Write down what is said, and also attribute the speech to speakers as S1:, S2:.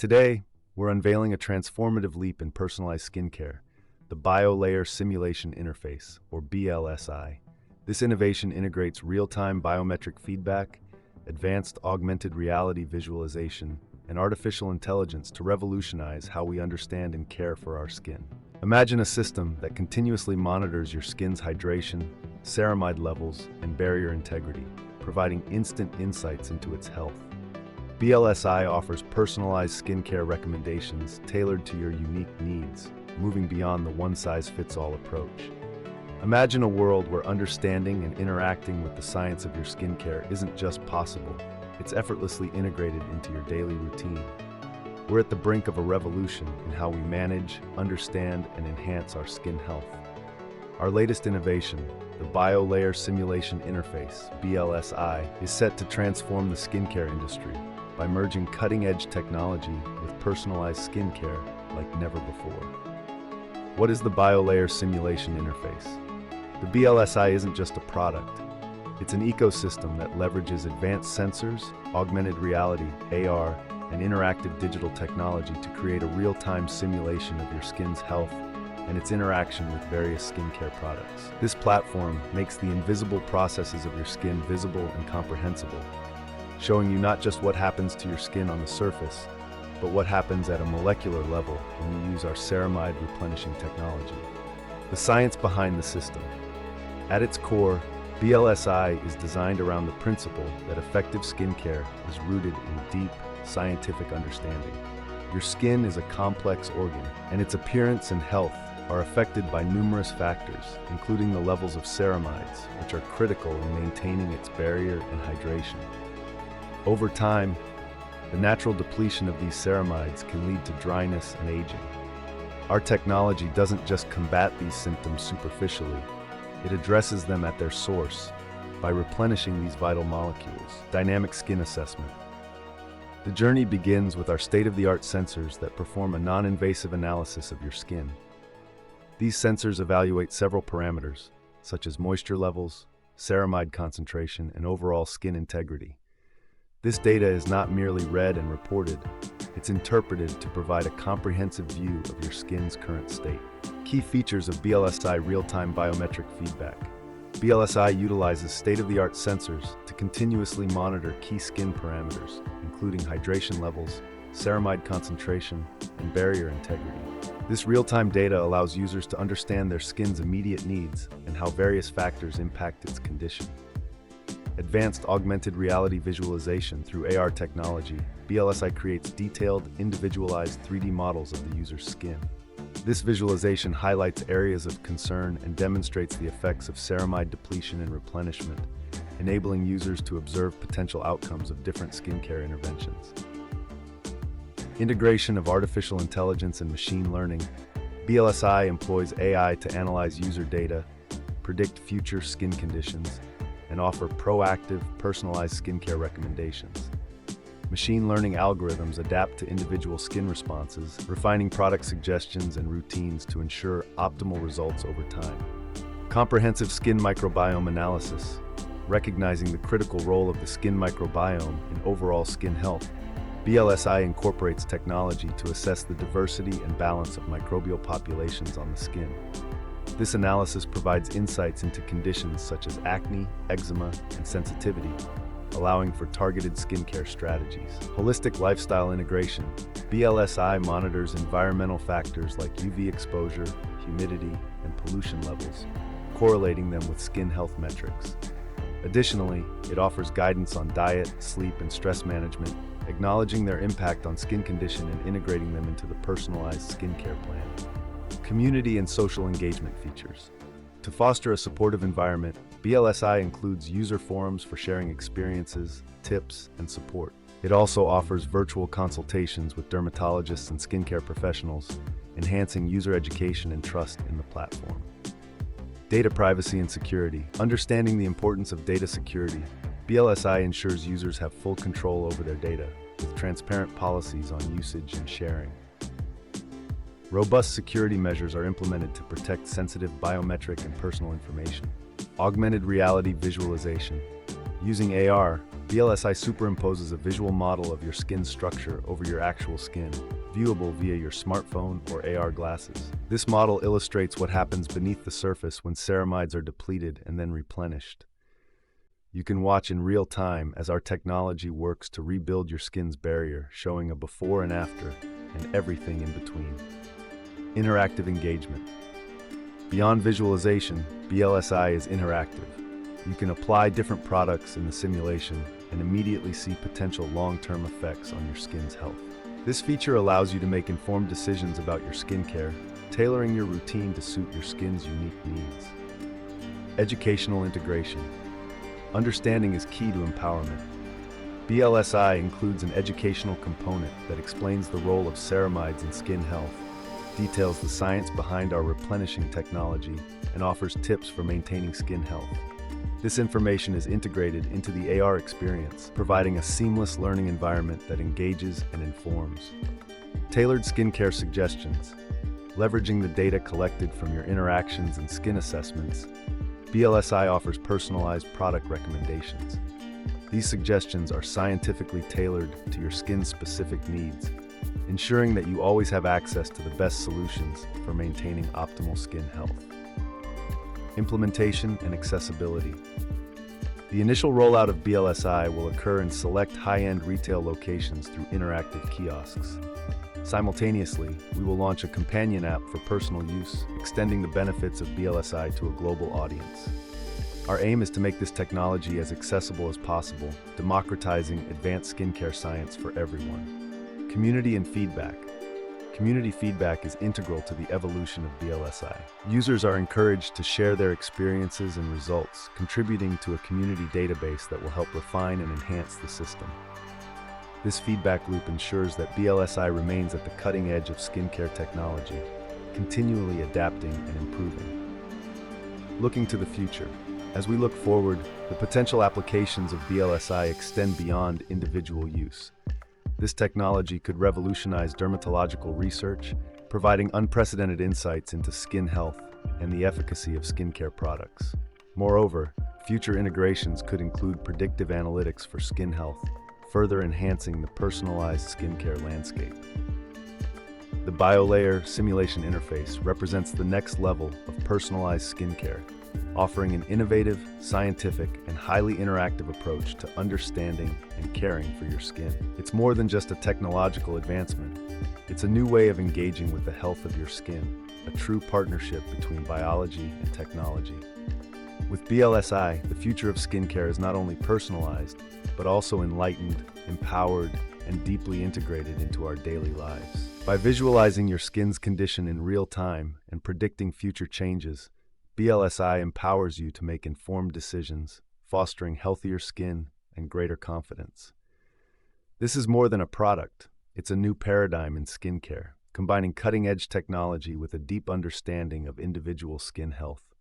S1: Today, we're unveiling a transformative leap in personalized skincare, the Biolayer Simulation Interface, or BLSI. This innovation integrates real-time biometric feedback, advanced augmented reality visualization, and artificial intelligence to revolutionize how we understand and care for our skin. Imagine a system that continuously monitors your skin's hydration, ceramide levels, and barrier integrity, providing instant insights into its health. BLSI offers personalized skincare recommendations tailored to your unique needs, moving beyond the one-size-fits-all approach. Imagine a world where understanding and interacting with the science of your skincare isn't just possible, it's effortlessly integrated into your daily routine. We're at the brink of a revolution in how we manage, understand, and enhance our skin health. Our latest innovation, the Biolayer Simulation Interface, BLSI, is set to transform the skincare industry by merging cutting-edge technology with personalized skincare like never before. What is the Biolayer Simulation Interface? The BLSI isn't just a product. It's an ecosystem that leverages advanced sensors, augmented reality, AR, and interactive digital technology to create a real-time simulation of your skin's health and its interaction with various skincare products. This platform makes the invisible processes of your skin visible and comprehensible, showing you not just what happens to your skin on the surface, but what happens at a molecular level when you use our Ceramide replenishing technology. The science behind the system. At its core, BLSI is designed around the principle that effective skincare is rooted in deep, scientific understanding. Your skin is a complex organ, and its appearance and health are affected by numerous factors, including the levels of ceramides, which are critical in maintaining its barrier and hydration. Over time, the natural depletion of these ceramides can lead to dryness and aging. Our technology doesn't just combat these symptoms superficially, it addresses them at their source by replenishing these vital molecules. Dynamic skin assessment. The journey begins with our state-of-the-art sensors that perform a non-invasive analysis of your skin. These sensors evaluate several parameters, such as moisture levels, ceramide concentration, and overall skin integrity. This data is not merely read and reported, it's interpreted to provide a comprehensive view of your skin's current state. Key features of BLSI real-time biometric feedback. BLSI utilizes state-of-the-art sensors to continuously monitor key skin parameters, including hydration levels, ceramide concentration, and barrier integrity. This real-time data allows users to understand their skin's immediate needs and how various factors impact its condition. Advanced augmented reality visualization through AR technology, BLSI creates detailed, individualized 3D models of the user's skin. This visualization highlights areas of concern and demonstrates the effects of ceramide depletion and replenishment, enabling users to observe potential outcomes of different skincare interventions. Integration of artificial intelligence and machine learning. BLSI employs AI to analyze user data, predict future skin conditions, and offer proactive, personalized skincare recommendations. Machine learning algorithms adapt to individual skin responses, refining product suggestions and routines to ensure optimal results over time. Comprehensive skin microbiome analysis, recognizing the critical role of the skin microbiome in overall skin health. BLSI incorporates technology to assess the diversity and balance of microbial populations on the skin. This analysis provides insights into conditions such as acne, eczema, and sensitivity, allowing for targeted skincare strategies. Holistic lifestyle integration. BLSI monitors environmental factors like UV exposure, humidity, and pollution levels, correlating them with skin health metrics. Additionally, it offers guidance on diet, sleep, and stress management, acknowledging their impact on skin condition and integrating them into the personalized skincare plan. Community and social engagement features. To foster a supportive environment, BLSI includes user forums for sharing experiences, tips, and support. It also offers virtual consultations with dermatologists and skincare professionals, enhancing user education and trust in the platform. Data privacy and security. Understanding the importance of data security, BLSI ensures users have full control over their data, with transparent policies on usage and sharing. Robust security measures are implemented to protect sensitive biometric and personal information. Augmented reality visualization. Using AR, BLSI superimposes a visual model of your skin's structure over your actual skin, viewable via your smartphone or AR glasses. This model illustrates what happens beneath the surface when ceramides are depleted and then replenished. You can watch in real time as our technology works to rebuild your skin's barrier, showing a before and after, and everything in between. Interactive engagement. Beyond visualization, BLSI is interactive. You can apply different products in the simulation and immediately see potential long-term effects on your skin's health. This feature allows you to make informed decisions about your skincare, tailoring your routine to suit your skin's unique needs. Educational integration. Understanding is key to empowerment. BLSI includes an educational component that explains the role of ceramides in skin health, details the science behind our replenishing technology, and offers tips for maintaining skin health. This information is integrated into the AR experience, providing a seamless learning environment that engages and informs. Tailored skincare suggestions. Leveraging the data collected from your interactions and skin assessments, BLSI offers personalized product recommendations. These suggestions are scientifically tailored to your skin's specific needs, ensuring that you always have access to the best solutions for maintaining optimal skin health. Implementation and accessibility. The initial rollout of BLSI will occur in select high-end retail locations through interactive kiosks. Simultaneously, we will launch a companion app for personal use, extending the benefits of BLSI to a global audience. Our aim is to make this technology as accessible as possible, democratizing advanced skincare science for everyone. Community and feedback. Community feedback is integral to the evolution of BLSI. Users are encouraged to share their experiences and results, contributing to a community database that will help refine and enhance the system. This feedback loop ensures that BLSI remains at the cutting edge of skincare technology, continually adapting and improving. Looking to the future. As we look forward, the potential applications of BLSI extend beyond individual use. This technology could revolutionize dermatological research, providing unprecedented insights into skin health and the efficacy of skincare products. Moreover, future integrations could include predictive analytics for skin health, further enhancing the personalized skincare landscape. The BioLayer simulation interface represents the next level of personalized skincare, offering an innovative, scientific, and highly interactive approach to understanding and caring for your skin. It's more than just a technological advancement. It's a new way of engaging with the health of your skin, a true partnership between biology and technology. With BLSI, the future of skincare is not only personalized, but also enlightened, empowered, and deeply integrated into our daily lives. By visualizing your skin's condition in real time and predicting future changes, BLSI empowers you to make informed decisions, fostering healthier skin and greater confidence. This is more than a product. It's a new paradigm in skincare, combining cutting-edge technology with a deep understanding of individual skin health.